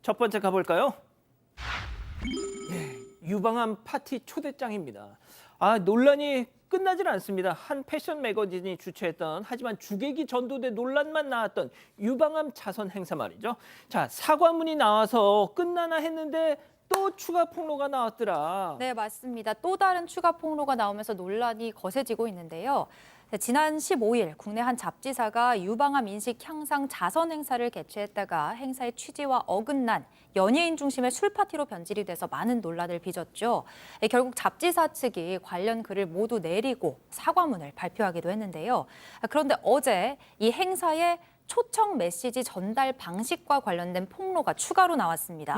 첫 번째 가볼까요? 네, 유방암 파티 초대장입니다. 논란이 끝나질 않습니다. 한 패션 매거진이 주최했던 하지만 주객이 전도돼 논란만 나왔던 유방암 자선 행사 말이죠. 자, 사과문이 나와서 끝나나 했는데 또 추가 폭로가 나왔더라. 네, 맞습니다. 또 다른 추가 폭로가 나오면서 논란이 거세지고 있는데요. 네, 지난 15일 국내 한 잡지사가 유방암 인식 향상 자선 행사를 개최했다가 행사의 취지와 어긋난 연예인 중심의 술 파티로 변질이 돼서 많은 논란을 빚었죠. 네, 결국 잡지사 측이 관련 글을 모두 내리고 사과문을 발표하기도 했는데요. 그런데 어제 이 행사의 초청 메시지 전달 방식과 관련된 폭로가 추가로 나왔습니다.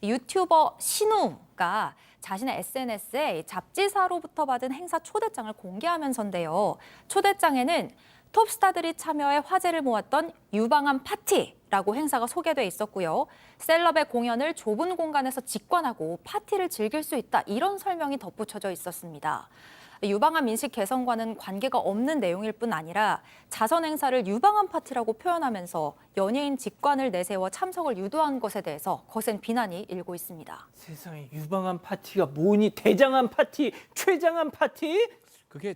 유튜버 신우가 자신의 SNS에 잡지사로부터 받은 행사 초대장을 공개하면서인데요. 초대장에는 톱스타들이 참여해 화제를 모았던 유방암 파티라고 행사가 소개돼 있었고요. 셀럽의 공연을 좁은 공간에서 직관하고 파티를 즐길 수 있다, 이런 설명이 덧붙여져 있었습니다. 유방암 인식 개선과는 관계가 없는 내용일 뿐 아니라 자선 행사를 유방암 파티라고 표현하면서 연예인 직관을 내세워 참석을 유도한 것에 대해서 거센 비난이 일고 있습니다. 세상에, 유방암 파티가 뭐니? 대장암 파티, 최장암 파티? 그게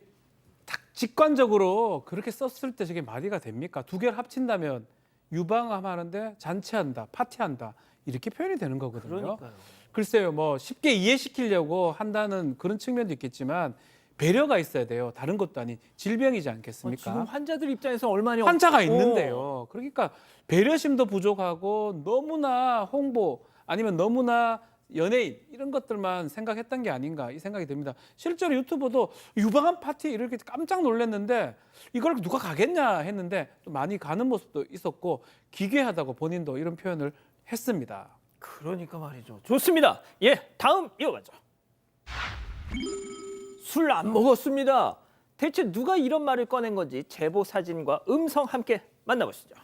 딱 직관적으로 그렇게 썼을 때 저게 말이가 됩니까? 두 개를 합친다면 유방암 하는데 잔치한다, 파티한다, 이렇게 표현이 되는 거거든요. 그러니까요. 글쎄요, 뭐 쉽게 이해시키려고 한다는 그런 측면도 있겠지만 배려가 있어야 돼요. 다른 것도 아닌 질병이지 않겠습니까? 지금 환자들 입장에서 얼마나 환자가 있는데요. 그러니까 배려심도 부족하고 너무나 홍보 아니면 너무나 연예인 이런 것들만 생각했던 게 아닌가, 이 생각이 듭니다. 실제로 유튜버도 유방암 파티 이렇게 깜짝 놀랐는데 이걸 누가 가겠냐 했는데 또 많이 가는 모습도 있었고 기괴하다고 본인도 이런 표현을 했습니다. 그러니까 말이죠. 좋습니다. 예, 다음 이어가죠. 술 안 먹었습니다. 대체 누가 이런 말을 꺼낸 건지 제보 사진과 음성 함께 만나보시죠.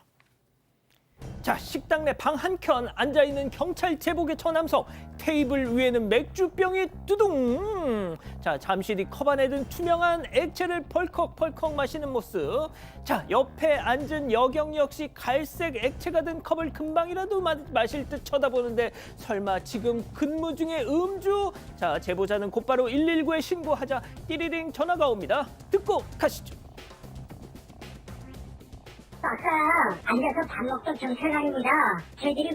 자, 식당 내 방 한켠 앉아있는 경찰 제복의 저 남성. 테이블 위에는 맥주병이 두둥. 자, 잠시 뒤 컵 안에 든 투명한 액체를 벌컥벌컥 마시는 모습. 자, 옆에 앉은 여경 역시 갈색 액체가 든 컵을 금방이라도 마실 듯 쳐다보는데 설마 지금 근무 중에 음주? 자, 제보자는 곧바로 119에 신고하자 띠리링 전화가 옵니다. 듣고 가시죠. 아까 앉아서 밥 먹던 경찰관입니다. 저희들이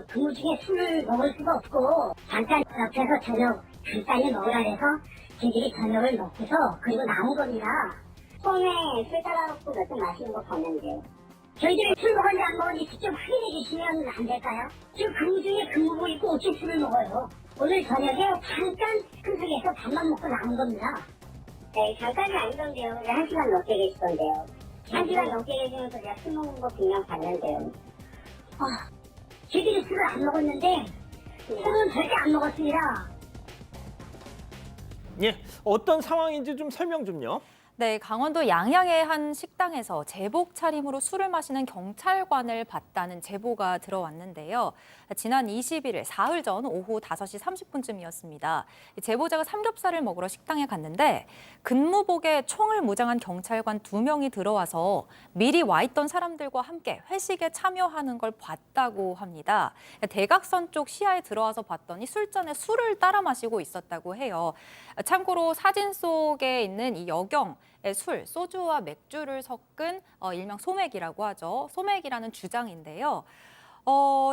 근무 중에 술을 먹을 수가 없고 잠깐 옆에서 저녁 간단히 먹으라 해서 저희들이 저녁을 먹고서 그리고 나온 겁니다. 처음에 술 따라갖고 몇 잔 마시는 거 봤는데 저희들이 술 먹었는지 안 먹었는지 직접 확인해 주시면 안 될까요? 지금 근무 중에 근무복 입고 어째 술을 먹어요? 오늘 저녁에 잠깐 큰석에서 밥만 먹고 나온 겁니다. 네, 잠깐이 아니던데요. 1시간 넘게 계시던데요. 1시간 넘게 계시면서 제가 술 먹는 거 분명 봤는데요. 저희들이 술을 안 먹었는데 술은 절대 안 먹었습니다. 예, 어떤 상황인지 좀 설명 좀요. 네, 강원도 양양의 한 식당에서 제복 차림으로 술을 마시는 경찰관을 봤다는 제보가 들어왔는데요. 지난 21일 사흘 전 오후 5시 30분쯤이었습니다. 제보자가 삼겹살을 먹으러 식당에 갔는데 근무복에 총을 무장한 경찰관 2명이 들어와서 미리 와 있던 사람들과 함께 회식에 참여하는 걸 봤다고 합니다. 대각선 쪽 시야에 들어와서 봤더니 술잔에 술을 따라 마시고 있었다고 해요. 참고로 사진 속에 있는 이 여경 술, 소주와 맥주를 섞은 일명 소맥이라고 하죠. 소맥이라는 주장인데요.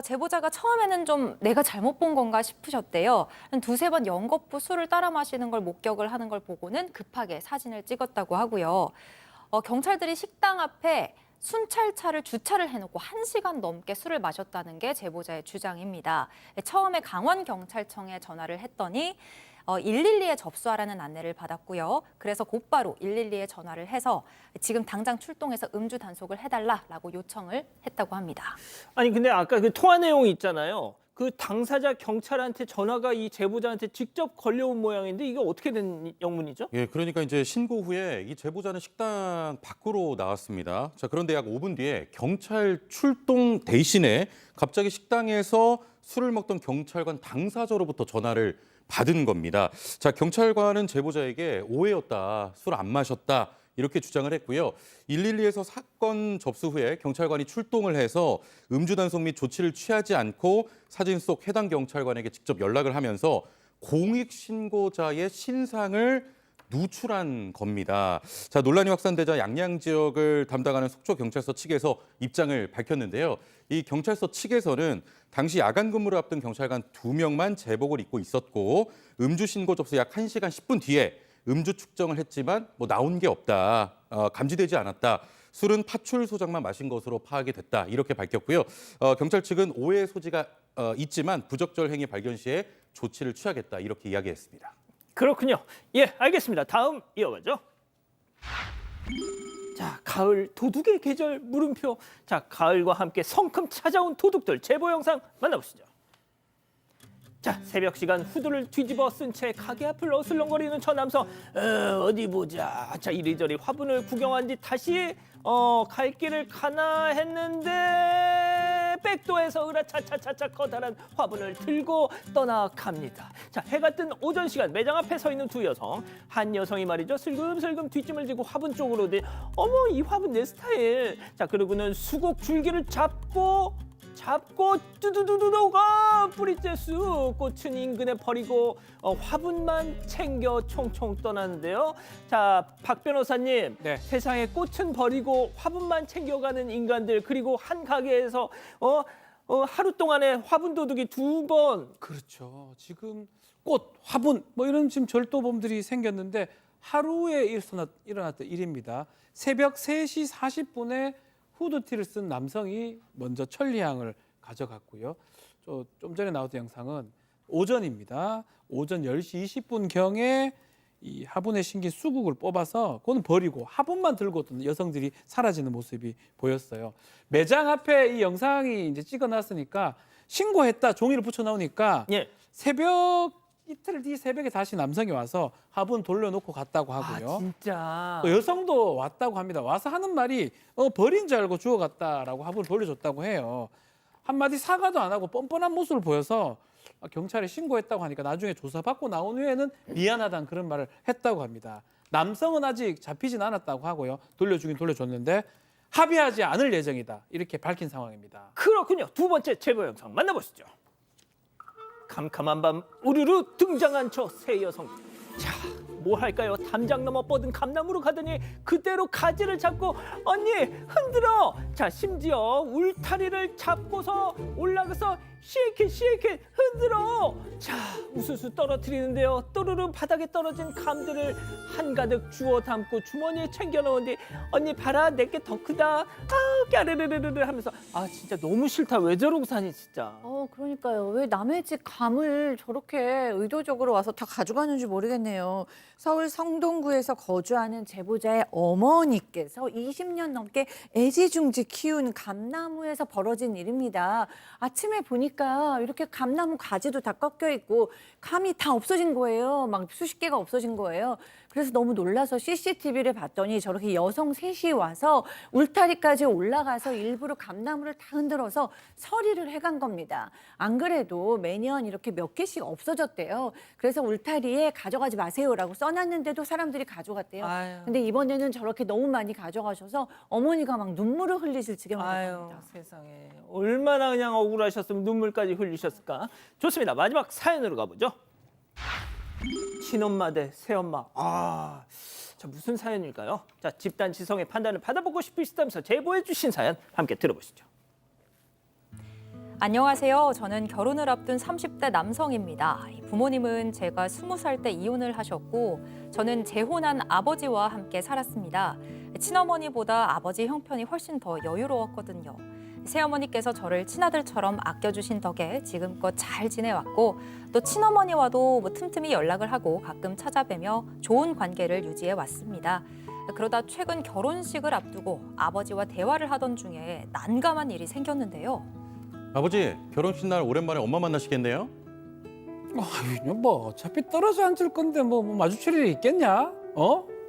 제보자가 처음에는 좀 내가 잘못 본 건가 싶으셨대요. 한 2-3번 연거푸 술을 따라 마시는 걸 목격을 하는 걸 보고는 급하게 사진을 찍었다고 하고요. 경찰들이 식당 앞에 순찰차를 주차를 해놓고 1시간 넘게 술을 마셨다는 게 제보자의 주장입니다. 처음에 강원경찰청에 전화를 했더니 112에 접수하라는 안내를 받았고요. 그래서 곧바로 112에 전화를 해서 지금 당장 출동해서 음주 단속을 해달라라고 요청을 했다고 합니다. 아니 근데 아까 그 통화 내용이 있잖아요. 그 당사자 경찰한테 전화가 이 제보자한테 직접 걸려온 모양인데 이게 어떻게 된 영문이죠? 예, 그러니까 이제 신고 후에 이 제보자는 식당 밖으로 나왔습니다. 자, 그런데 약 5분 뒤에 경찰 출동 대신에 갑자기 식당에서 술을 먹던 경찰관 당사자로부터 전화를 받은 겁니다. 자, 경찰관은 제보자에게 오해였다, 술 안 마셨다, 이렇게 주장을 했고요. 112에서 사건 접수 후에 경찰관이 출동을 해서 음주 단속 및 조치를 취하지 않고 사진 속 해당 경찰관에게 직접 연락을 하면서 공익 신고자의 신상을 누출한 겁니다. 자, 논란이 확산되자 양양 지역을 담당하는 속초경찰서 측에서 입장을 밝혔는데요. 이 경찰서 측에서는 당시 야간 근무를 앞둔 경찰관 2명만 제복을 입고 있었고 음주 신고 접수 약 1시간 10분 뒤에 음주 측정을 했지만 나온 게 없다. 감지되지 않았다. 술은 파출 소장만 마신 것으로 파악이 됐다. 이렇게 밝혔고요. 경찰 측은 오해 소지가 있지만 부적절 행위 발견 시에 조치를 취하겠다. 이렇게 이야기했습니다. 그렇군요. 예, 알겠습니다. 다음 이어가죠. 자, 가을 도둑의 계절 물음표. 자, 가을과 함께 성큼 찾아온 도둑들 제보 영상 만나보시죠. 자, 새벽 시간 후드를 뒤집어 쓴 채 가게 앞을 어슬렁거리는 저 남성. 어디 보자. 자, 이리저리 화분을 구경한 뒤 다시 갈 길을 가나 했는데 백도에서 으라차차차차 커다란 화분을 들고 떠나갑니다. 자, 해가 뜬 오전 시간 매장 앞에 서 있는 두 여성. 한 여성이 말이죠. 슬금슬금 뒷짐을 지고 화분 쪽으로 어머, 이 화분 내 스타일. 자, 그러고는 수국 줄기를 잡고 뚜두두두두가 뿌리째 쑥 꽃은 인근에 버리고 화분만 챙겨 총총 떠나는데요. 자, 박 변호사님, 네. 세상에 꽃은 버리고 화분만 챙겨가는 인간들, 그리고 한 가게에서 하루 동안에 화분 도둑이 2번. 그렇죠. 지금 꽃, 화분 이런 지금 절도범들이 생겼는데 하루에 일어났던 일입니다. 새벽 3시 40분에 후드티를 쓴 남성이 먼저 천리향을 가져갔고요. 좀 전에 나왔던 영상은 오전입니다. 오전 10시 20분경에 이 화분에 심긴 수국을 뽑아서 그건 버리고 화분만 들고 어떤 여성들이 사라지는 모습이 보였어요. 매장 앞에 이 영상이 이제 찍어놨으니까 신고했다 종이를 붙여 나오니까 예. 이틀 뒤 새벽에 다시 남성이 와서 화분 돌려놓고 갔다고 하고요. 아, 진짜. 또 여성도 왔다고 합니다. 와서 하는 말이 버린 줄 알고 주워갔다라고 화분을 돌려줬다고 해요. 한마디 사과도 안 하고 뻔뻔한 모습을 보여서 경찰에 신고했다고 하니까 나중에 조사받고 나온 후에는 미안하다는 그런 말을 했다고 합니다. 남성은 아직 잡히진 않았다고 하고요. 돌려주긴 돌려줬는데 합의하지 않을 예정이다. 이렇게 밝힌 상황입니다. 그렇군요. 두 번째 제보 영상 만나보시죠. 캄캄한 밤 우르르 등장한 저 세 여성. 자, 뭐 할까요? 담장 넘어 뻗은 감나무로 가더니 그대로 가지를 잡고 언니 흔들어. 자, 심지어 울타리를 잡고서 올라가서 쉐이킷 흔들어. 자, 우수수 떨어뜨리는데요. 또르르 바닥에 떨어진 감들을 한가득 주워 담고 주머니에 챙겨 넣은 뒤 언니 봐라, 내게 더 크다. 아, 까르르르르 하면서 아, 진짜 너무 싫다. 왜 저러고 사니 진짜. 그러니까요. 왜 남의 집 감을 저렇게 의도적으로 와서 다 가져가는지 모르겠네요. 서울 성동구에서 거주하는 제보자의 어머니께서 20년 넘게 애지중지 키운 감나무에서 벌어진 일입니다. 아침에 보니까 이렇게 감나무 가지도 다 꺾여 있고 감이 다 없어진 거예요. 막 수십 개가 없어진 거예요. 그래서 너무 놀라서 CCTV를 봤더니 저렇게 여성 셋이 와서 울타리까지 올라가서 일부러 감나무를 다 흔들어서 처리를 해간 겁니다. 안 그래도 매년 이렇게 몇 개씩 없어졌대요. 그래서 울타리에 가져가지 마세요라고 써놨는데도 사람들이 가져갔대요. 아유. 근데 이번에는 저렇게 너무 많이 가져가셔서 어머니가 막 눈물을 흘리실 지경이 아유, 됩니다. 세상에. 얼마나 그냥 억울하셨으면 눈물까지 흘리셨을까. 좋습니다. 마지막 사연으로 가보죠. 친엄마 대 새엄마. 자, 무슨 사연일까요? 자, 집단 지성의 판단을 받아보고 싶으시다면서 제보해 주신 사연 함께 들어보시죠. 안녕하세요. 저는 결혼을 앞둔 30대 남성입니다. 부모님은 제가 20살 때 이혼을 하셨고 저는 재혼한 아버지와 함께 살았습니다. 친어머니보다 아버지 형편이 훨씬 더 여유로웠거든요. 새어머니께서 저를 친아들처럼 아껴주신 덕에 지금껏 잘 지내왔고 또 친어머니와도 틈틈이 연락을 하고 가끔 찾아뵈며 좋은 관계를 유지해 왔습니다. 그러다 최근 결혼식을 앞두고 아버지와 대화를 하던 중에 난감한 일이 생겼는데요. 아버지, 결혼식 날 오랜만에 엄마 만나시겠네요? 어차피 떨어져 앉을 건데 마주칠 일이 있겠냐?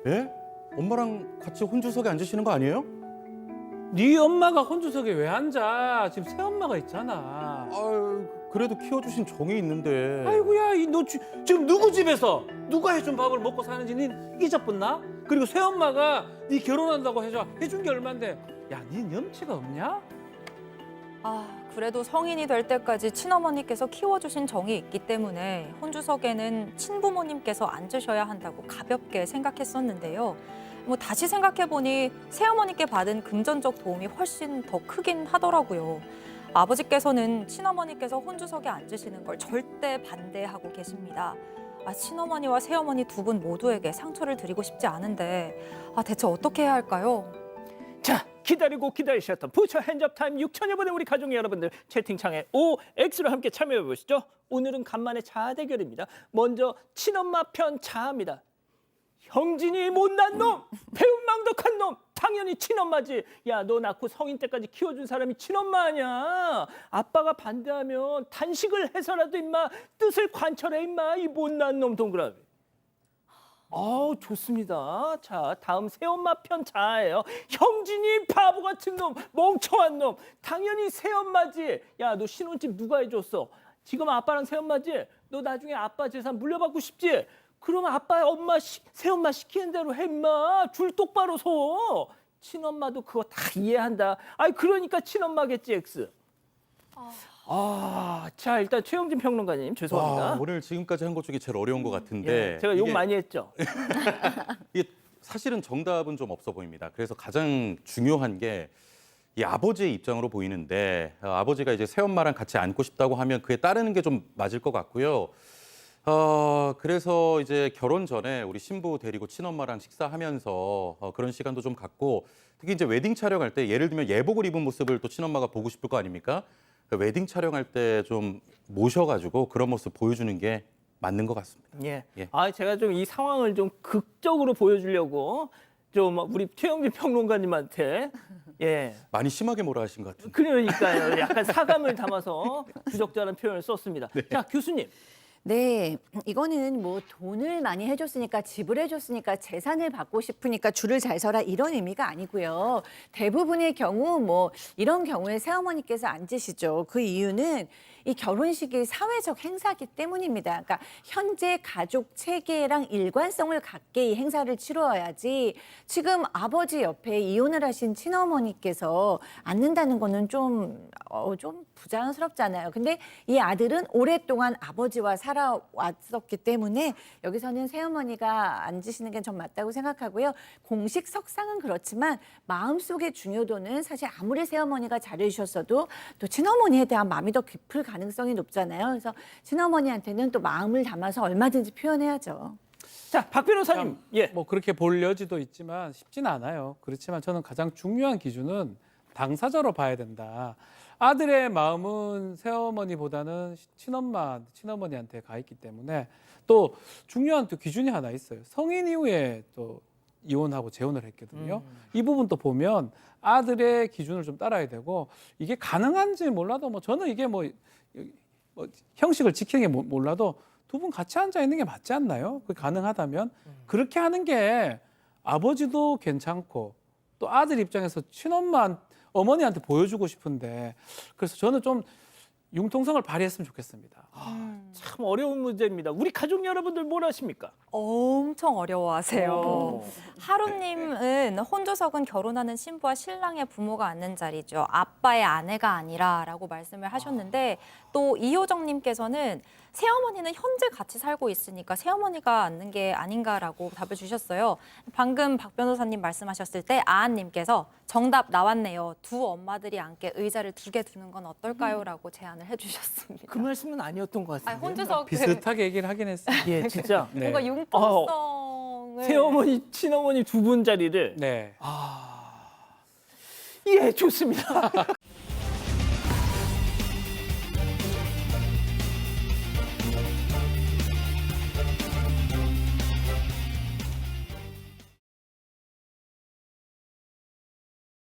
예? 엄마랑 같이 혼주석에 앉으시는 거 아니에요? 네 엄마가 혼주석에 왜 앉아? 지금 새엄마가 있잖아. 아유, 그래도 키워주신 정이 있는데. 아이고야, 너 지금 누구 집에서 누가 해준 밥을 먹고 사는지 니 잊어봤나? 그리고 새엄마가 니 결혼한다고 해준 게 얼만데, 야, 니 염치가 없냐? 그래도 성인이 될 때까지 친어머니께서 키워주신 정이 있기 때문에 혼주석에는 친부모님께서 앉으셔야 한다고 가볍게 생각했었는데요. 뭐 다시 생각해보니 새어머니께 받은 금전적 도움이 훨씬 더 크긴 하더라고요. 아버지께서는 친어머니께서 혼주석에 앉으시는 걸 절대 반대하고 계십니다. 친어머니와 새어머니 두 분 모두에게 상처를 드리고 싶지 않은데 대체 어떻게 해야 할까요? 자, 기다리고 기다리셨던 부처 핸즈업 타임 6천여 분의 우리 가족 여러분들 채팅창에 OX로 함께 참여해 보시죠. 오늘은 간만에 자아 대결입니다. 먼저 친엄마 편 자아입니다. 형진이 못난 놈, 배은망덕한 놈, 당연히 친엄마지. 야, 너 낳고 성인 때까지 키워준 사람이 친엄마 아니야. 아빠가 반대하면 단식을 해서라도 임마 뜻을 관철해 임마, 이 못난 놈. 동그라미. 좋습니다. 자, 다음 새엄마 편 자아예요. 형진이 바보 같은 놈, 멍청한 놈. 당연히 새엄마지. 야, 너 신혼집 누가 해줬어? 지금 아빠랑 새엄마지? 너 나중에 아빠 재산 물려받고 싶지? 그럼 아빠, 엄마, 새엄마 시키는 대로 해, 임마. 줄 똑바로 서. 친엄마도 그거 다 이해한다. 그러니까 친엄마겠지, X. 자, 일단 최영진 평론가님 죄송합니다. 와, 오늘 지금까지 한 것 중에 제일 어려운 것 같은데. 예, 제가 욕 많이 했죠. 이게 사실은 정답은 좀 없어 보입니다. 그래서 가장 중요한 게 이 아버지의 입장으로 보이는데, 아버지가 이제 새엄마랑 같이 앉고 싶다고 하면 그에 따르는 게 좀 맞을 것 같고요. 그래서 이제 결혼 전에 우리 신부 데리고 친엄마랑 식사하면서 그런 시간도 좀 갖고, 특히 이제 웨딩 촬영할 때 예를 들면 예복을 입은 모습을 또 친엄마가 보고 싶을 거 아닙니까? 웨딩 촬영할 때 좀 모셔가지고 그런 모습 보여주는 게 맞는 것 같습니다. 예. 예. 제가 좀 이 상황을 좀 극적으로 보여주려고 좀 우리 최영진 평론가님한테 많이 심하게 몰아하신 것 같은데. 그러니까요. 약간 사감을 담아서 부적절한 표현을 썼습니다. 자, 교수님. 네, 이거는 뭐 돈을 많이 해줬으니까 집을 해줬으니까 재산을 받고 싶으니까 줄을 잘 서라 이런 의미가 아니고요. 대부분의 경우 뭐 이런 경우에 새어머니께서 앉으시죠. 그 이유는 이 결혼식이 사회적 행사기 때문입니다. 그러니까 현재 가족 체계랑 일관성을 갖게 이 행사를 치러야지 지금 아버지 옆에 이혼을 하신 친어머니께서 앉는다는 거는 좀 부자연스럽잖아요. 근데 이 아들은 오랫동안 아버지와 살아왔었기 때문에 여기서는 새어머니가 앉으시는 게 좀 맞다고 생각하고요. 공식 석상은 그렇지만 마음속의 중요도는 사실 아무리 새어머니가 잘해주셨어도 또 친어머니에 대한 마음이 더 깊을 가능성이 높잖아요. 그래서 친어머니한테는 또 마음을 담아서 얼마든지 표현해야죠. 자, 박 변호사님. 예. 뭐 그렇게 볼 여지도 있지만 쉽지는 않아요. 그렇지만 저는 가장 중요한 기준은 당사자로 봐야 된다. 아들의 마음은 새어머니보다는 친어머니한테 가 있기 때문에 또 중요한 또 기준이 하나 있어요. 성인 이후에 또 이혼하고 재혼을 했거든요. 이 부분 또 보면 아들의 기준을 좀 따라야 되고 이게 가능한지 몰라도 뭐 저는 이게 뭐 형식을 지키는 게 몰라도 두 분 같이 앉아 있는 게 맞지 않나요? 그게 가능하다면 그렇게 하는 게 아버지도 괜찮고 또 아들 입장에서 어머니한테 보여주고 싶은데 그래서 저는 좀 융통성을 발휘했으면 좋겠습니다. 참 어려운 문제입니다. 우리 가족 여러분들 뭘 아십니까? 엄청 어려워하세요. 오. 하루님은 혼조석은 결혼하는 신부와 신랑의 부모가 앉는 자리죠. 아빠의 아내가 아니라라고 말씀을 하셨는데 또 이효정님께서는 새어머니는 현재 같이 살고 있으니까 새어머니가 앉는 게 아닌가라고 답을 주셨어요. 방금 박 변호사님 말씀하셨을 때 아한님께서 정답 나왔네요. 두 엄마들이 앉게 의자를 2개 두는 건 어떨까요? 라고 제안을 해주셨습니다. 그 말씀은 아니었던 것 같은데. 혼조석 비슷하게 얘기를 하긴 했어요. 예, 진짜. 네. 뭔가 융통성을 새어머니, 친어머니 두 분 자리를 네. 예, 좋습니다.